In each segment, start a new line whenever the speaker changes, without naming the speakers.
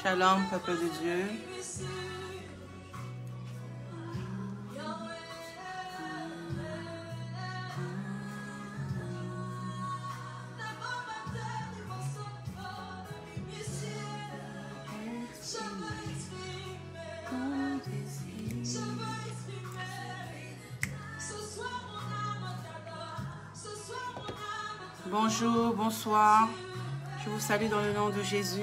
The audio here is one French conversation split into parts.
Shalom, peuple de Dieu. Bonjour, bonsoir. Je vous salue dans le nom de Jésus.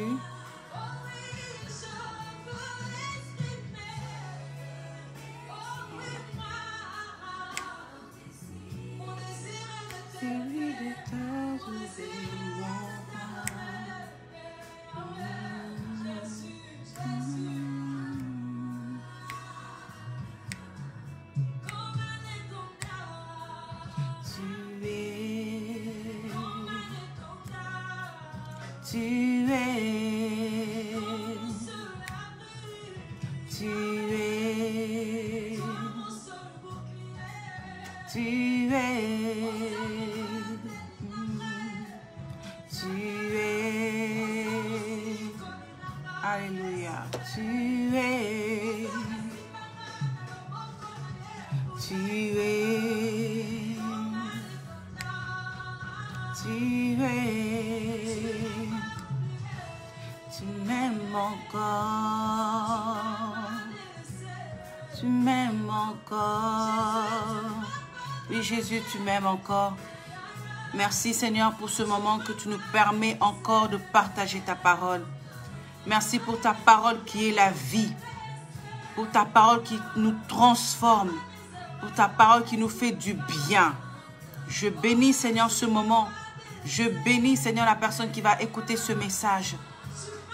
Alléluia. Tu es. Tu m'aimes encore. Tu m'aimes encore. Oui, Jésus, tu m'aimes encore. Merci, Seigneur, pour ce moment que tu nous permets encore de partager ta parole. Merci pour ta parole qui est la vie. Pour ta parole qui nous transforme. Pour ta parole qui nous fait du bien. Je bénis, Seigneur, ce moment. Je bénis, Seigneur, la personne qui va écouter ce message.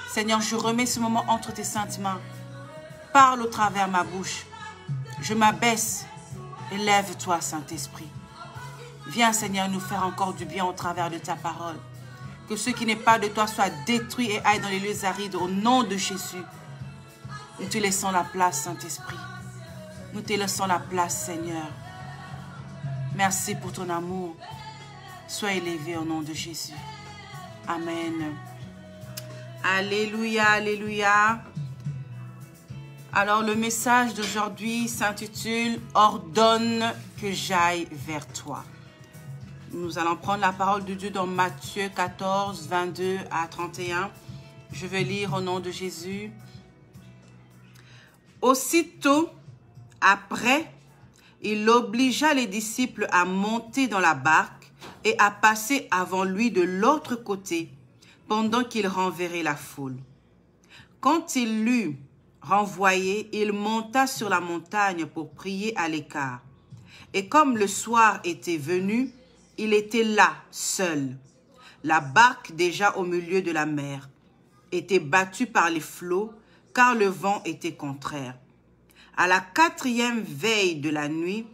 Seigneur, je remets ce moment entre tes saintes mains. Parle au travers ma bouche. Je m'abaisse. Élève-toi, Saint-Esprit. Viens, Seigneur, nous faire encore du bien au travers de ta parole. Que ce qui n'est pas de toi soit détruit et aille dans les lieux arides au nom de Jésus. Nous te laissons la place, Saint-Esprit. Nous te laissons la place, Seigneur. Merci pour ton amour. Sois élevé au nom de Jésus. Amen. Alléluia, alléluia. Alors, le message d'aujourd'hui s'intitule « Ordonne que j'aille vers toi ». Nous allons prendre la parole de Dieu dans Matthieu 14, 22 à 31. Je vais lire au nom de Jésus. Aussitôt après, il obligea les disciples à monter dans la barque et à passer avant lui de l'autre côté, pendant qu'il renverrait la foule. Quand il l'eut renvoyé, il monta sur la montagne pour prier à l'écart. Et comme le soir était venu, il était là, seul. La barque, déjà au milieu de la mer, était battue par les flots, car le vent était contraire. À la 4e veille de la nuit,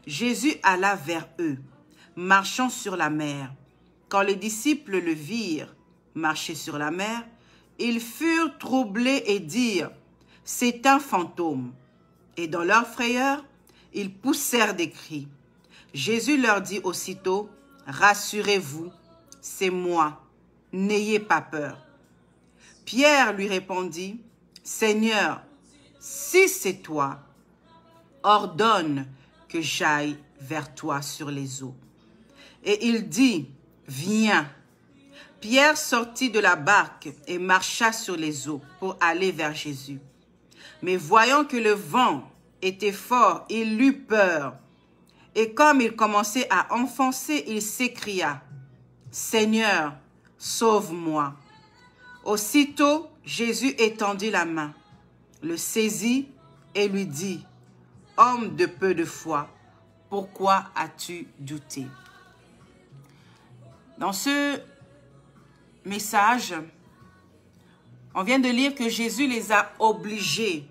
Jésus alla vers eux, marchant sur la mer. Quand les disciples le virent marcher sur la mer, ils furent troublés et dirent « C'est un fantôme ». Et dans leur frayeur, ils poussèrent des cris. Jésus leur dit aussitôt « Rassurez-vous, c'est moi, n'ayez pas peur ». Pierre lui répondit « Seigneur, si c'est toi, ordonne que j'aille vers toi sur les eaux. » Et il dit « Viens ». Pierre sortit de la barque et marcha sur les eaux pour aller vers Jésus. Mais voyant que le vent était fort, il eut peur. Et comme il commençait à enfoncer, il s'écria « Seigneur, sauve-moi ». Aussitôt, Jésus étendit la main, le saisit et lui dit « Homme de peu de foi, pourquoi as-tu douté ?» Dans ce message, on vient de lire que Jésus les a obligés.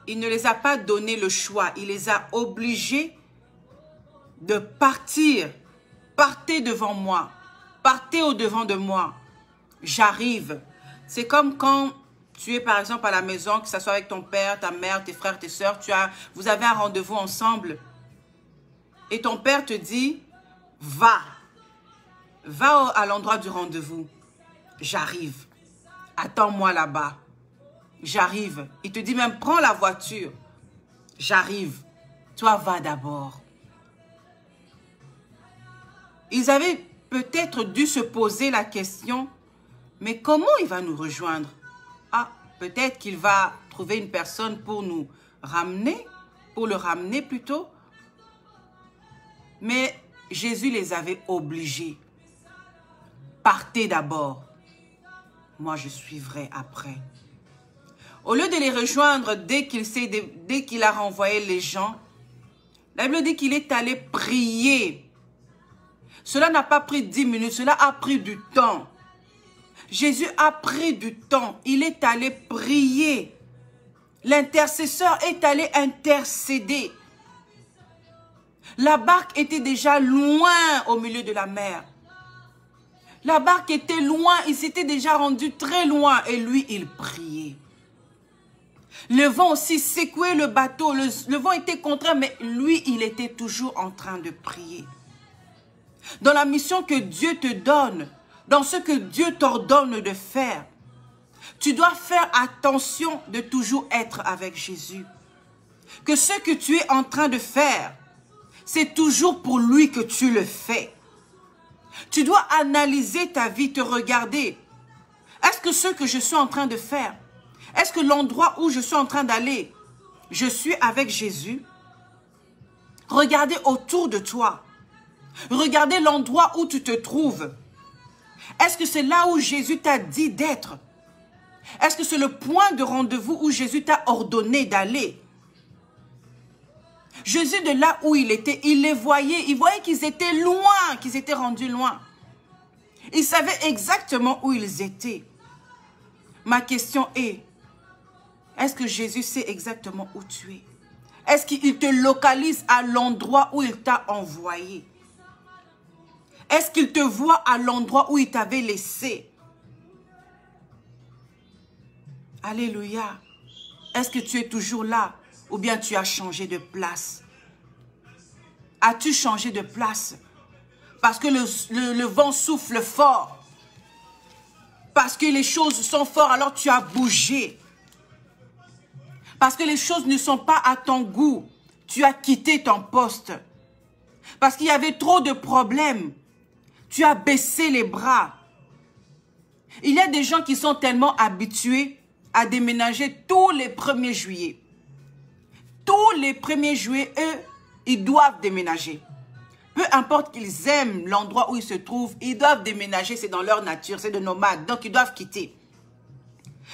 Il ne les a pas donné le choix, il les a obligés de partir. Partez devant moi, partez au-devant de moi. J'arrive. C'est comme quand tu es par exemple à la maison, que ce soit avec ton père, ta mère, tes frères, tes soeurs, vous avez un rendez-vous ensemble. Et ton père te dit, va à l'endroit du rendez-vous. J'arrive. attends-moi là-bas. J'arrive. Il te dit même, prends la voiture. J'arrive. Toi, va d'abord. Ils avaient peut-être dû se poser la question, mais comment il va nous rejoindre? Ah, peut-être qu'il va trouver une personne pour nous ramener, pour le ramener plutôt. Mais Jésus les avait obligés. Partez d'abord. Moi, je suivrai après. Au lieu de les rejoindre dès qu'il a renvoyé les gens, la Bible dit qu'il est allé prier. Cela n'a pas pris 10 minutes, cela a pris du temps. Jésus a pris du temps, il est allé prier. L'intercesseur est allé intercéder. La barque était déjà loin au milieu de la mer. La barque était loin, il s'était déjà rendu très loin et lui, il priait. Le vent aussi secouait le bateau, le vent était contraint, mais lui, il était toujours en train de prier. Dans la mission que Dieu te donne, dans ce que Dieu t'ordonne de faire, tu dois faire attention de toujours être avec Jésus. Que ce que tu es en train de faire, c'est toujours pour lui que tu le fais. Tu dois analyser ta vie, te regarder. Est-ce que ce que je suis en train de faire, est-ce que l'endroit où je suis en train d'aller, je suis avec Jésus? Regardez autour de toi. Regardez l'endroit où tu te trouves. Est-ce que c'est là où Jésus t'a dit d'être? Est-ce que c'est le point de rendez-vous où Jésus t'a ordonné d'aller? Jésus, de là où il était, il les voyait. Il voyait qu'ils étaient loin, qu'ils étaient rendus loin. Il savait exactement où ils étaient. Ma question est-ce que Jésus sait exactement où tu es? Est-ce qu'il te localise à l'endroit où il t'a envoyé? Est-ce qu'il te voit à l'endroit où il t'avait laissé? Alléluia. Est-ce que tu es toujours là ou bien tu as changé de place? As-tu changé de place? Parce que le vent souffle fort. Parce que les choses sont fortes, alors tu as bougé. Parce que les choses ne sont pas à ton goût, tu as quitté ton poste. Parce qu'il y avait trop de problèmes, tu as baissé les bras. Il y a des gens qui sont tellement habitués à déménager tous les 1er juillet. Tous les 1er juillet, eux, ils doivent déménager. Peu importe qu'ils aiment l'endroit où ils se trouvent, ils doivent déménager, c'est dans leur nature, c'est des nomades, donc ils doivent quitter.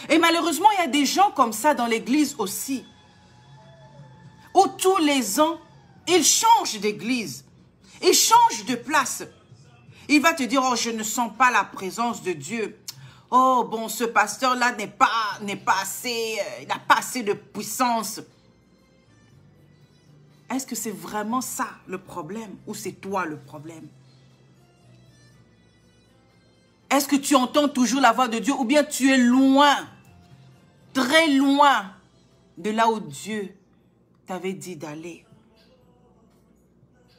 Et malheureusement, il y a des gens comme ça dans l'église aussi, où tous les ans, ils changent d'église, ils changent de place. Il va te dire, oh, je ne sens pas la présence de Dieu. Oh, bon, ce pasteur-là n'est pas assez, il n'a pas assez de puissance. Est-ce que c'est vraiment ça le problème ou c'est toi le problème? Est-ce que tu entends toujours la voix de Dieu ou bien tu es loin, très loin de là où Dieu t'avait dit d'aller?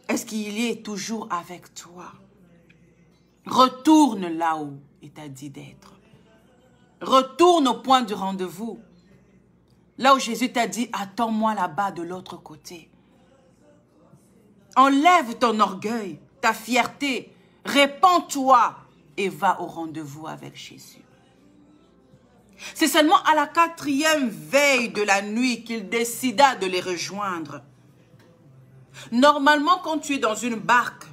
Est-ce qu'il est toujours avec toi? Retourne là où il t'a dit d'être. Retourne au point du rendez-vous. Là où Jésus t'a dit, attends-moi là-bas de l'autre côté. Enlève ton orgueil, ta fierté, répands-toi et va au rendez-vous avec Jésus. C'est seulement à la 4e veille de la nuit qu'il décida de les rejoindre. Normalement, quand tu es dans une barque,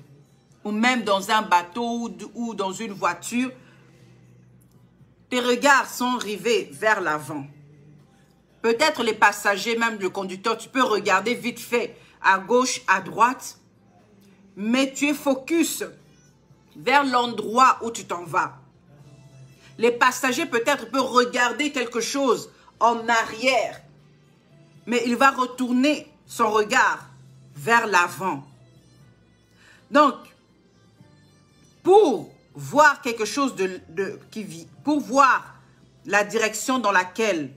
ou même dans un bateau ou dans une voiture, tes regards sont rivés vers l'avant. Peut-être les passagers, même le conducteur, tu peux regarder vite fait à gauche, à droite, mais tu es focus vers l'endroit où tu t'en vas. Les passagers peut-être peuvent regarder quelque chose en arrière, mais il va retourner son regard vers l'avant. Donc, pour voir quelque chose pour voir la direction dans laquelle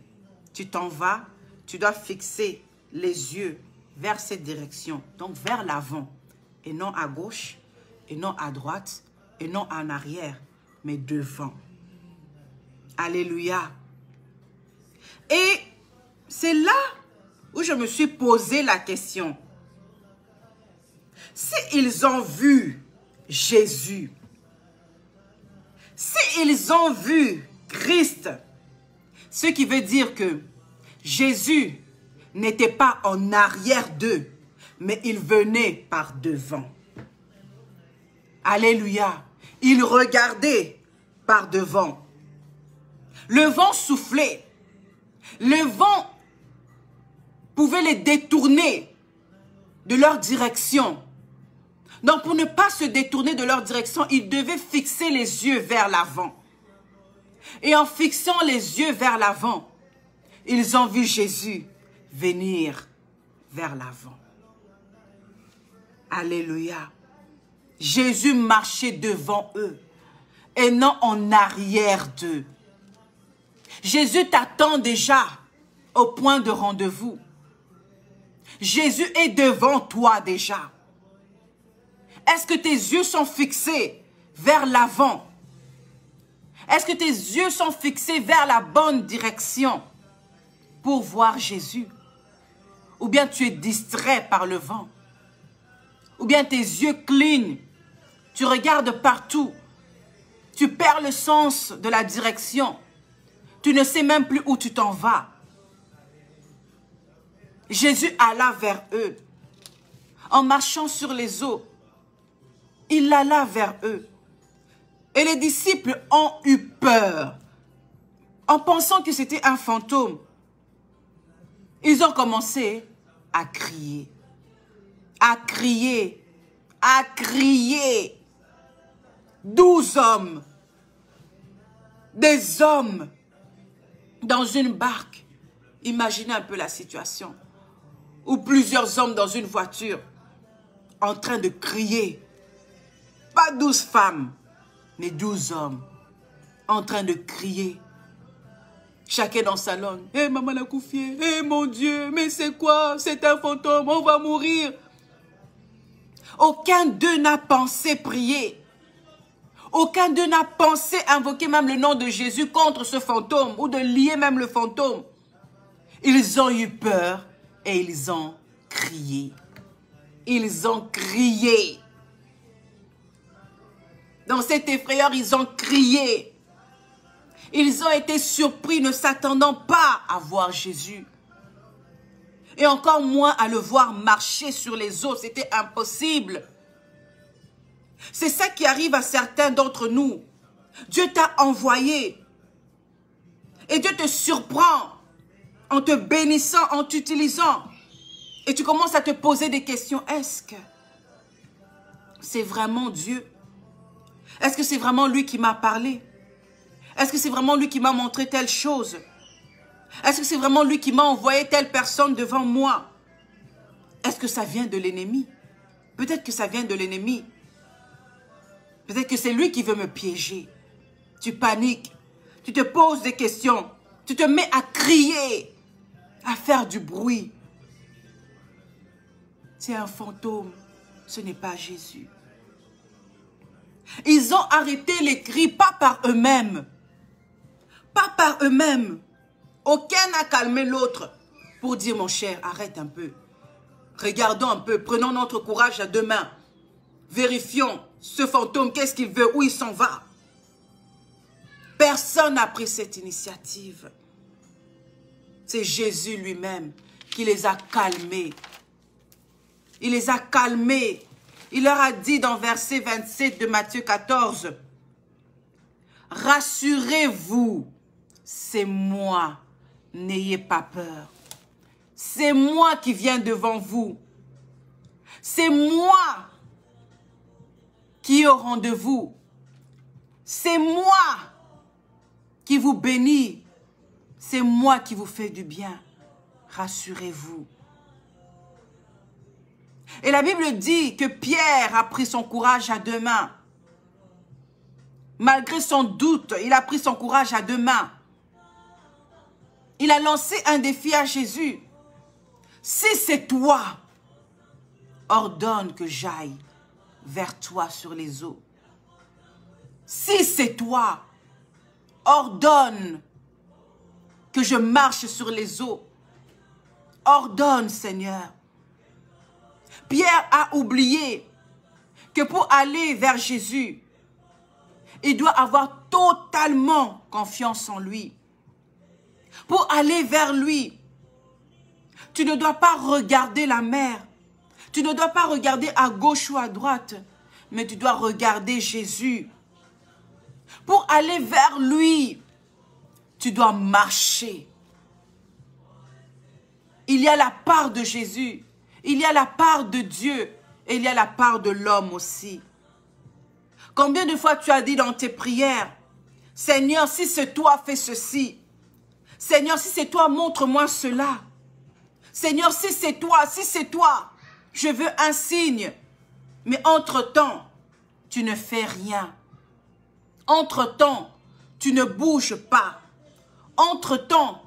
tu t'en vas, tu dois fixer les yeux vers cette direction, donc vers l'avant, et non à gauche, et non à droite, et non en arrière, mais devant. Alléluia. Et c'est là où je me suis posé la question. S'ils ont vu Jésus, s'ils ont vu Christ, ce qui veut dire que Jésus n'était pas en arrière d'eux, mais il venait par devant. Alléluia. Il regardait par devant. Le vent soufflait. Le vent pouvait les détourner de leur direction. Donc, pour ne pas se détourner de leur direction, ils devaient fixer les yeux vers l'avant. Et en fixant les yeux vers l'avant, ils ont vu Jésus venir vers l'avant. Alléluia. Jésus marchait devant eux et non en arrière d'eux. Jésus t'attend déjà au point de rendez-vous. Jésus est devant toi déjà. Est-ce que tes yeux sont fixés vers l'avant? Est-ce que tes yeux sont fixés vers la bonne direction pour voir Jésus? Ou bien tu es distrait par le vent? Ou bien tes yeux clignent, tu regardes partout, tu perds le sens de la direction, tu ne sais même plus où tu t'en vas. Jésus alla vers eux, en marchant sur les eaux, il alla vers eux. Et les disciples ont eu peur, en pensant que c'était un fantôme. Ils ont commencé à crier. À crier, à crier. 12 hommes, des hommes dans une barque. Imaginez un peu la situation. Ou plusieurs hommes dans une voiture en train de crier. Pas 12 femmes, mais 12 hommes en train de crier. Chacun dans sa langue. Hé, maman l'a couffé. Hé, mon Dieu, mais c'est quoi? C'est un fantôme, on va mourir. Aucun d'eux n'a pensé prier. Aucun d'eux n'a pensé invoquer même le nom de Jésus contre ce fantôme ou de lier même le fantôme. Ils ont eu peur et ils ont crié. Ils ont crié. Dans cette effrayeur, ils ont crié. Ils ont été surpris, ne s'attendant pas à voir Jésus. Et encore moins à le voir marcher sur les eaux. C'était impossible. C'est ça qui arrive à certains d'entre nous. Dieu t'a envoyé. Et Dieu te surprend en te bénissant, en t'utilisant. Et tu commences à te poser des questions. Est-ce que c'est vraiment Dieu? Est-ce que c'est vraiment lui qui m'a parlé? Est-ce que c'est vraiment lui qui m'a montré telle chose? Est-ce que c'est vraiment lui qui m'a envoyé telle personne devant moi? Est-ce que ça vient de l'ennemi? Peut-être que ça vient de l'ennemi. Peut-être que c'est lui qui veut me piéger. Tu paniques. Tu te poses des questions. Tu te mets à crier, à faire du bruit. C'est un fantôme. Ce n'est pas Jésus. Ils ont arrêté les cris, pas par eux-mêmes. Pas par eux-mêmes. Aucun n'a calmé l'autre pour dire, mon cher, arrête un peu. Regardons un peu, prenons notre courage à deux mains. Vérifions ce fantôme, qu'est-ce qu'il veut, où il s'en va. Personne n'a pris cette initiative. C'est Jésus lui-même qui les a calmés. Il les a calmés. Il leur a dit dans verset 27 de Matthieu 14, « Rassurez-vous, c'est moi. N'ayez pas peur. C'est moi qui viens devant vous. C'est moi qui est au rendez-vous. C'est moi qui vous bénis. C'est moi qui vous fais du bien. Rassurez-vous. » Et la Bible dit que Pierre a pris son courage à deux mains. Malgré son doute, il a pris son courage à deux mains. Il a lancé un défi à Jésus. Si c'est toi, ordonne que j'aille vers toi sur les eaux. Si c'est toi, ordonne que je marche sur les eaux. Ordonne, Seigneur. Pierre a oublié que pour aller vers Jésus, il doit avoir totalement confiance en lui. Pour aller vers lui, tu ne dois pas regarder la mer. Tu ne dois pas regarder à gauche ou à droite, mais tu dois regarder Jésus. Pour aller vers lui, tu dois marcher. Il y a la part de Jésus, il y a la part de Dieu et il y a la part de l'homme aussi. Combien de fois tu as dit dans tes prières, Seigneur, si c'est toi, fais ceci. Seigneur, si c'est toi, montre-moi cela. Seigneur, si c'est toi, je veux un signe. Mais entre-temps, tu ne fais rien. Entre-temps, tu ne bouges pas. Entre-temps,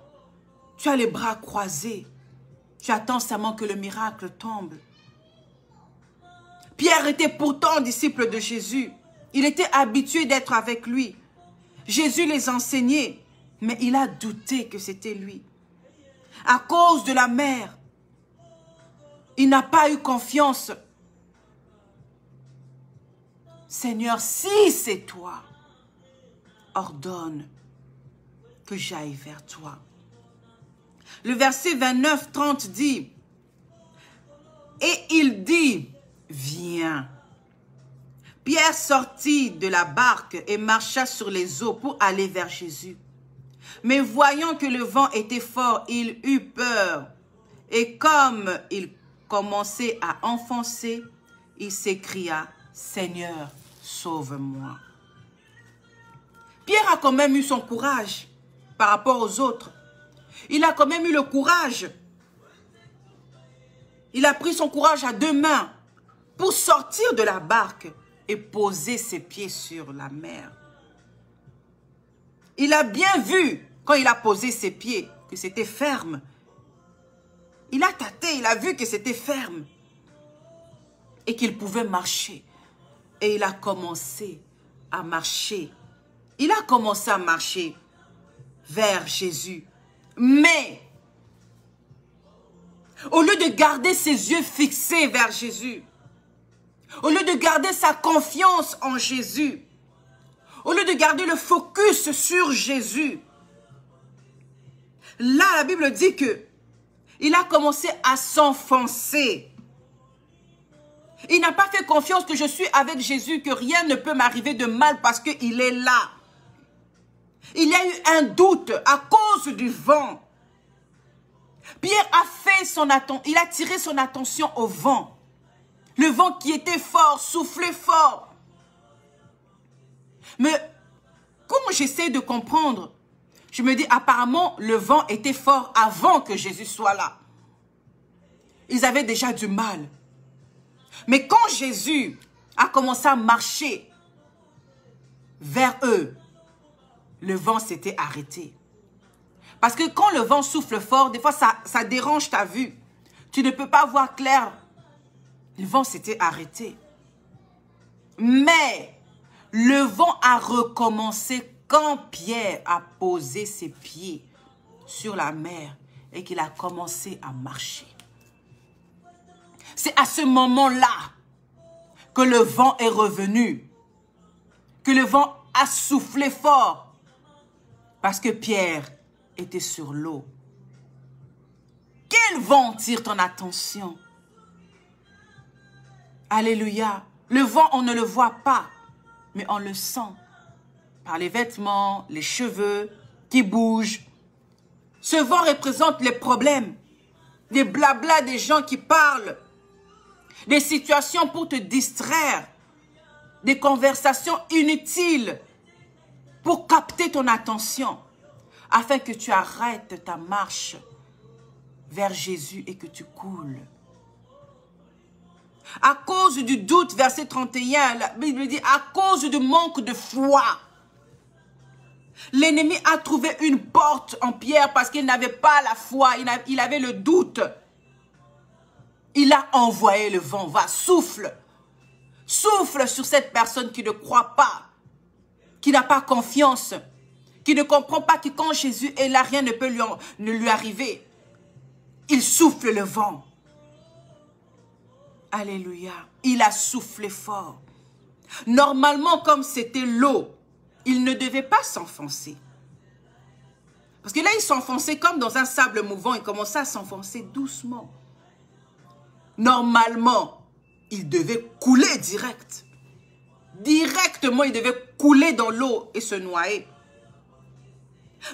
tu as les bras croisés. Tu attends seulement que le miracle tombe. Pierre était pourtant disciple de Jésus. Il était habitué d'être avec lui. Jésus les enseignait, mais il a douté que c'était lui. À cause de la mer, il n'a pas eu confiance. Seigneur, si c'est toi, ordonne que j'aille vers toi. Le verset 29-30 dit, et il dit, viens. Pierre sortit de la barque et marcha sur les eaux pour aller vers Jésus. Mais voyant que le vent était fort, il eut peur. Et comme il commençait à enfoncer, il s'écria, Seigneur, sauve-moi. Pierre a quand même eu son courage par rapport aux autres. Il a quand même eu le courage. Il a pris son courage à deux mains pour sortir de la barque et poser ses pieds sur la mer. Il a bien vu, quand il a posé ses pieds, que c'était ferme. Il a tâté, il a vu que c'était ferme. Et qu'il pouvait marcher. Et il a commencé à marcher. Il a commencé à marcher vers Jésus. Mais, au lieu de garder ses yeux fixés vers Jésus, au lieu de garder sa confiance en Jésus, au lieu de garder le focus sur Jésus, là, la Bible dit que il a commencé à s'enfoncer. Il n'a pas fait confiance que je suis avec Jésus, que rien ne peut m'arriver de mal parce qu'il est là. Il y a eu un doute à cause du vent. Pierre il a tiré son attention au vent. Le vent qui était fort, soufflait fort. Mais quand j'essaie de comprendre, je me dis apparemment le vent était fort avant que Jésus soit là. Ils avaient déjà du mal. Mais quand Jésus a commencé à marcher vers eux, le vent s'était arrêté. Parce que quand le vent souffle fort, des fois ça dérange ta vue. Tu ne peux pas voir clair. Le vent s'était arrêté. Mais le vent a recommencé quand Pierre a posé ses pieds sur la mer et qu'il a commencé à marcher. C'est à ce moment-là que le vent est revenu, que le vent a soufflé fort, parce que Pierre était sur l'eau. Quel vent tire ton attention? Alléluia. Le vent, on ne le voit pas, mais on le sent. Par les vêtements, les cheveux qui bougent. Ce vent représente les problèmes, les blablas des gens qui parlent, des situations pour te distraire, des conversations inutiles pour capter ton attention, afin que tu arrêtes ta marche vers Jésus et que tu coules. À cause du doute, verset 31, la Bible dit, à cause du manque de foi, l'ennemi a trouvé une porte en Pierre parce qu'il n'avait pas la foi, il avait le doute. Il a envoyé le vent, va, souffle. Souffle sur cette personne qui ne croit pas, qui n'a pas confiance, qui ne comprend pas que quand Jésus est là, rien ne peut lui arriver. Il souffle le vent. Alléluia. Il a soufflé fort. Normalement, comme c'était l'eau, il ne devait pas s'enfoncer. Parce que là, il s'enfonçait comme dans un sable mouvant. Il commençait à s'enfoncer doucement. Normalement, il devait couler direct. Directement, il devait couler dans l'eau et se noyer.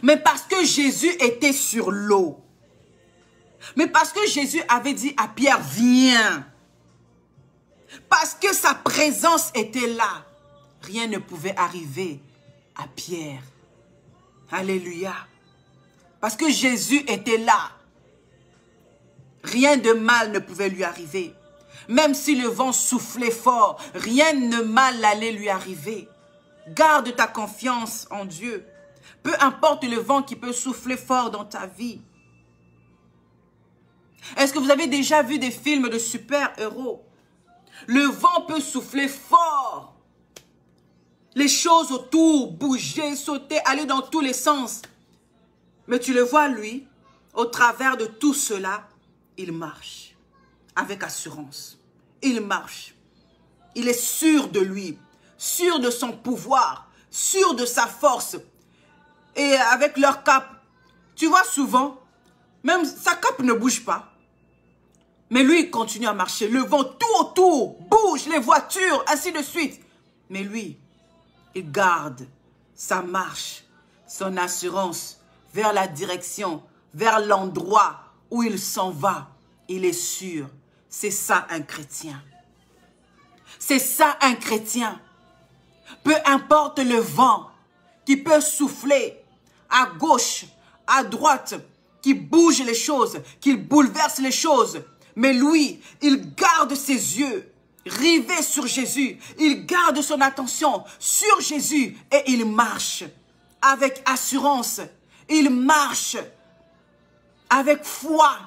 Mais parce que Jésus était sur l'eau, mais parce que Jésus avait dit à Pierre, viens, parce que sa présence était là, rien ne pouvait arriver à Pierre. Alléluia. Parce que Jésus était là, rien de mal ne pouvait lui arriver. Même si le vent soufflait fort, rien de mal n'allait lui arriver. Garde ta confiance en Dieu. Peu importe le vent qui peut souffler fort dans ta vie. Est-ce que vous avez déjà vu des films de super-héros? Le vent peut souffler fort. Les choses autour, bouger, sauter, aller dans tous les sens. Mais tu le vois, lui, au travers de tout cela, il marche avec assurance. Il marche. Il est sûr de lui, sûr de son pouvoir, sûr de sa force. Et avec leur cape, tu vois souvent, même sa cape ne bouge pas. Mais lui, il continue à marcher. Le vent tout autour bouge, les voitures, ainsi de suite. Mais lui, il garde sa marche, son assurance vers la direction, vers l'endroit où il s'en va. Il est sûr. C'est ça un chrétien. C'est ça un chrétien. Peu importe le vent qui peut souffler à gauche, à droite, qui bouge les choses, qui bouleverse les choses. Mais lui, il garde ses yeux rivés sur Jésus. Il garde son attention sur Jésus et il marche avec assurance. Il marche avec foi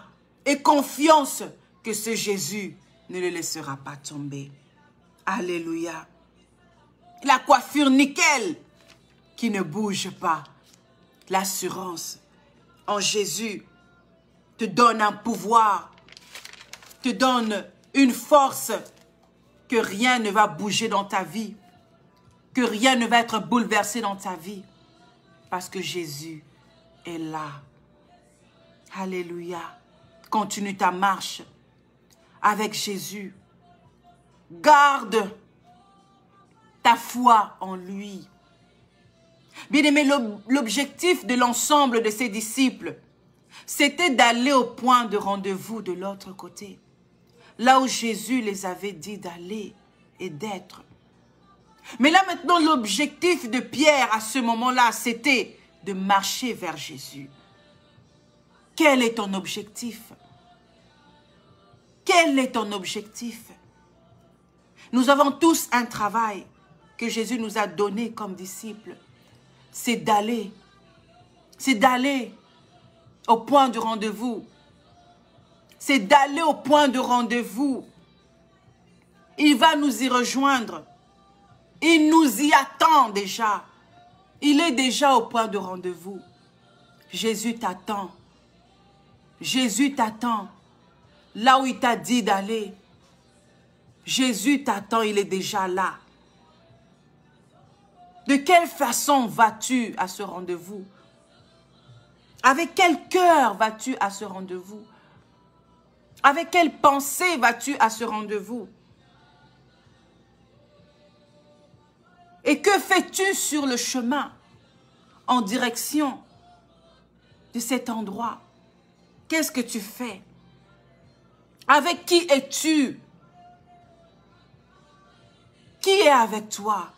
et confiance que ce Jésus ne le laissera pas tomber. Alléluia. La coiffure nickel qui ne bouge pas. L'assurance en Jésus te donne un pouvoir, te donne une force que rien ne va bouger dans ta vie, que rien ne va être bouleversé dans ta vie, parce que Jésus est là. Alléluia. Continue ta marche avec Jésus. Garde ta foi en lui. Bien-aimé, l'objectif de l'ensemble de ses disciples, c'était d'aller au point de rendez-vous de l'autre côté. Là où Jésus les avait dit d'aller et d'être. Mais là maintenant, l'objectif de Pierre à ce moment-là, c'était de marcher vers Jésus. Quel est ton objectif? Quel est ton objectif? Nous avons tous un travail que Jésus nous a donné comme disciples. C'est d'aller au point de rendez-vous. C'est d'aller au point de rendez-vous. Il va nous y rejoindre. Il nous y attend déjà. Il est déjà au point de rendez-vous. Jésus t'attend. Jésus t'attend. Là où il t'a dit d'aller. Jésus t'attend, il est déjà là. De quelle façon vas-tu à ce rendez-vous? Avec quel cœur vas-tu à ce rendez-vous? Avec quelle pensée vas-tu à ce rendez-vous? Et que fais-tu sur le chemin en direction de cet endroit? Qu'est-ce que tu fais? Avec qui es-tu? Qui est avec toi?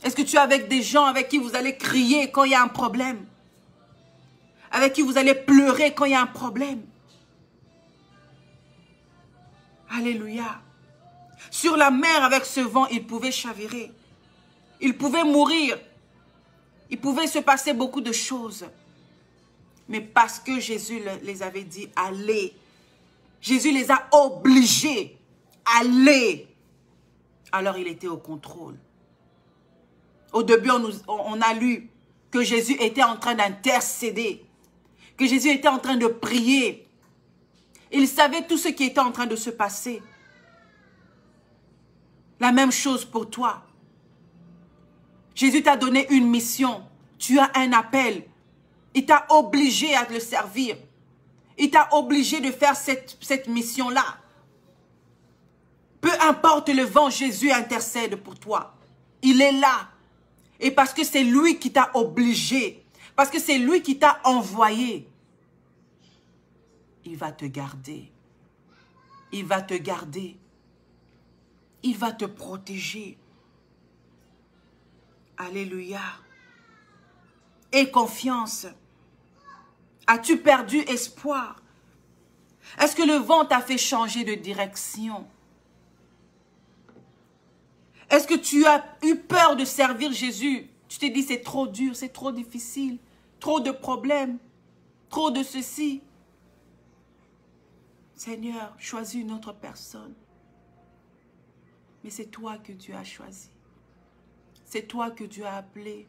Est-ce que tu es avec des gens avec qui vous allez crier quand il y a un problème? Avec qui vous allez pleurer quand il y a un problème? Alléluia. Sur la mer avec ce vent, ils pouvaient chavirer. Ils pouvaient mourir. Il pouvait se passer beaucoup de choses. Mais parce que Jésus les avait dit, allez. Jésus les a obligés, allez. Alors il était au contrôle. Au début, on a lu que Jésus était en train d'intercéder, que Jésus était en train de prier. Il savait tout ce qui était en train de se passer. La même chose pour toi. Jésus t'a donné une mission. Tu as un appel. Il t'a obligé à le servir. Il t'a obligé de faire cette mission-là. Peu importe le vent, Jésus intercède pour toi. Il est là. Et parce que c'est lui qui t'a obligé, parce que c'est lui qui t'a envoyé, il va te garder. Il va te garder. Il va te protéger. Alléluia. Aie confiance. As-tu perdu espoir? Est-ce que le vent t'a fait changer de direction? Est-ce que tu as eu peur de servir Jésus? Tu t'es dit c'est trop dur, c'est trop difficile, trop de problèmes, trop de ceci. Seigneur, choisis une autre personne. Mais c'est toi que Dieu a choisi. C'est toi que Dieu a appelé.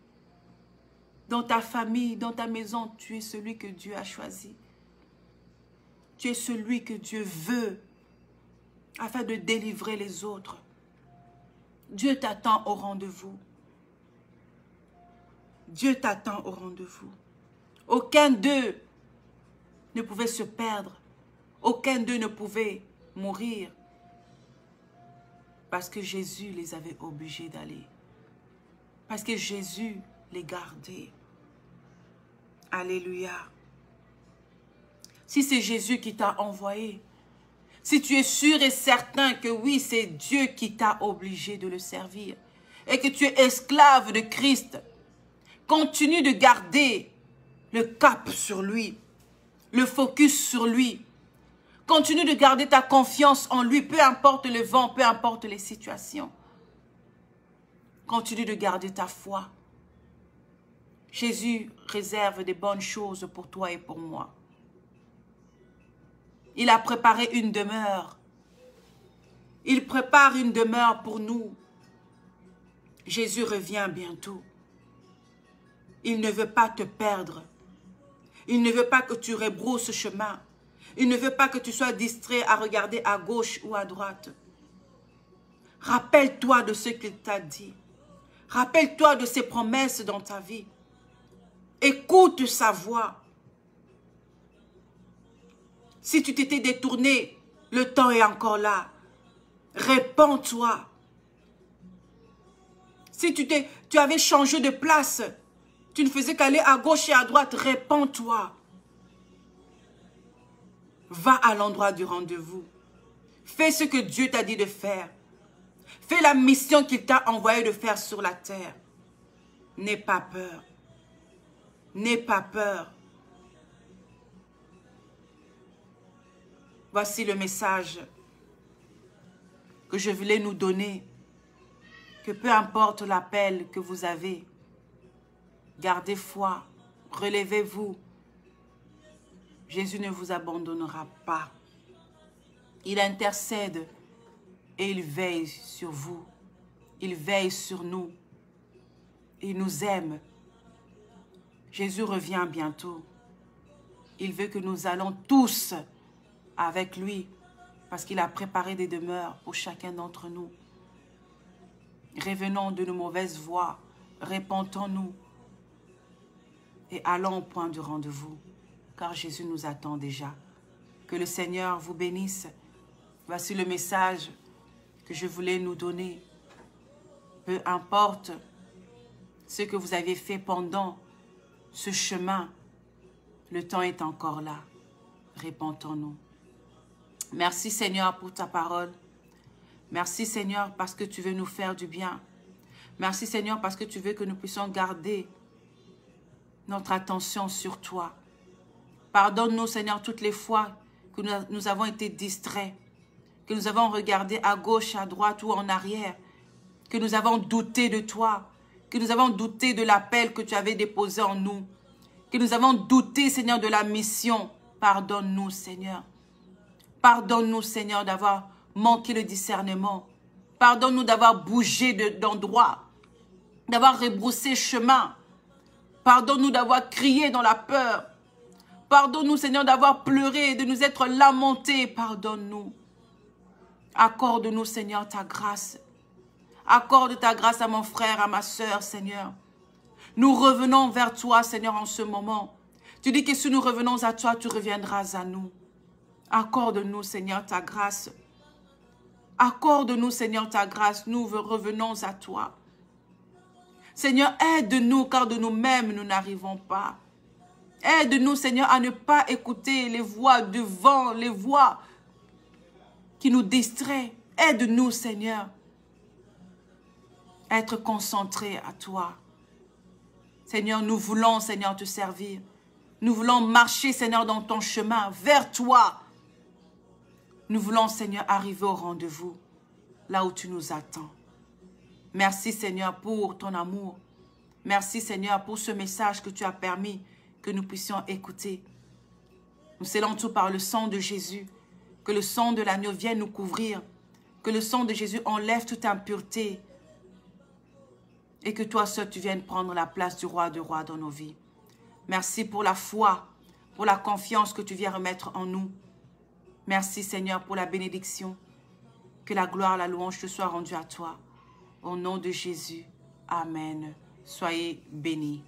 Dans ta famille, dans ta maison, tu es celui que Dieu a choisi. Tu es celui que Dieu veut afin de délivrer les autres. Dieu t'attend au rendez-vous. Dieu t'attend au rendez-vous. Aucun d'eux ne pouvait se perdre. Aucun d'eux ne pouvait mourir. Parce que Jésus les avait obligés d'aller. Parce que Jésus les gardait. Alléluia. Si c'est Jésus qui t'a envoyé, si tu es sûr et certain que oui, c'est Dieu qui t'a obligé de le servir et que tu es esclave de Christ, continue de garder le cap sur lui, le focus sur lui. Continue de garder ta confiance en lui, peu importe le vent, peu importe les situations. Continue de garder ta foi. Jésus réserve des bonnes choses pour toi et pour moi. Il a préparé une demeure. Il prépare une demeure pour nous. Jésus revient bientôt. Il ne veut pas te perdre. Il ne veut pas que tu rebrousses chemin. Il ne veut pas que tu sois distrait à regarder à gauche ou à droite. Rappelle-toi de ce qu'il t'a dit. Rappelle-toi de ses promesses dans ta vie. Écoute sa voix. Si tu t'étais détourné, le temps est encore là. Répands-toi. Si tu avais changé de place, tu ne faisais qu'aller à gauche et à droite, répands-toi. Va à l'endroit du rendez-vous. Fais ce que Dieu t'a dit de faire. Fais la mission qu'il t'a envoyé de faire sur la terre. N'aie pas peur. N'aie pas peur. Voici le message que je voulais nous donner. Que peu importe l'appel que vous avez, gardez foi, relevez-vous. Jésus ne vous abandonnera pas. Il intercède et il veille sur vous. Il veille sur nous. Il nous aime. Jésus revient bientôt. Il veut que nous allons tous avec lui parce qu'il a préparé des demeures pour chacun d'entre nous. Revenons de nos mauvaises voies, repentons-nous et allons au point du rendez-vous, car Jésus nous attend déjà. Que le Seigneur vous bénisse. Voici le message que je voulais nous donner. Peu importe ce que vous avez fait pendant ce chemin, le temps est encore là. Repentons-nous. Merci Seigneur pour ta parole. Merci Seigneur parce que tu veux nous faire du bien. Merci Seigneur parce que tu veux que nous puissions garder notre attention sur toi. Pardonne-nous Seigneur toutes les fois que nous avons été distraits, que nous avons regardé à gauche, à droite ou en arrière, que nous avons douté de toi, que nous avons douté de l'appel que tu avais déposé en nous, que nous avons douté Seigneur de la mission. Pardonne-nous Seigneur. Pardonne-nous Seigneur d'avoir manqué le discernement. Pardonne-nous d'avoir bougé d'endroit. d'avoir rebroussé chemin. Pardonne-nous d'avoir crié dans la peur. Pardonne-nous, Seigneur, d'avoir pleuré, de nous être lamentés. Pardonne-nous. Accorde-nous, Seigneur, ta grâce. Accorde ta grâce à mon frère, à ma sœur, Seigneur. Nous revenons vers toi, Seigneur, en ce moment. Tu dis que si nous revenons à toi, tu reviendras à nous. Accorde-nous, Seigneur, ta grâce. Accorde-nous, Seigneur, ta grâce. Nous revenons à toi. Seigneur, aide-nous, car de nous-mêmes, nous n'arrivons pas. Aide-nous, Seigneur, à ne pas écouter les voix du vent, les voix qui nous distraient. Aide-nous, Seigneur, à être concentrés à toi. Seigneur, nous voulons, Seigneur, te servir. Nous voulons marcher, Seigneur, dans ton chemin, vers toi. Nous voulons, Seigneur, arriver au rendez-vous, là où tu nous attends. Merci, Seigneur, pour ton amour. Merci, Seigneur, pour ce message que tu as permis que nous puissions écouter. Nous scellons tout par le sang de Jésus. Que le sang de l'agneau vienne nous couvrir. Que le sang de Jésus enlève toute impureté. Et que toi seul, tu viennes prendre la place du roi de rois dans nos vies. Merci pour la foi, pour la confiance que tu viens remettre en nous. Merci, Seigneur, pour la bénédiction. Que la gloire, la louange te soit rendue à toi. Au nom de Jésus. Amen. Soyez bénis.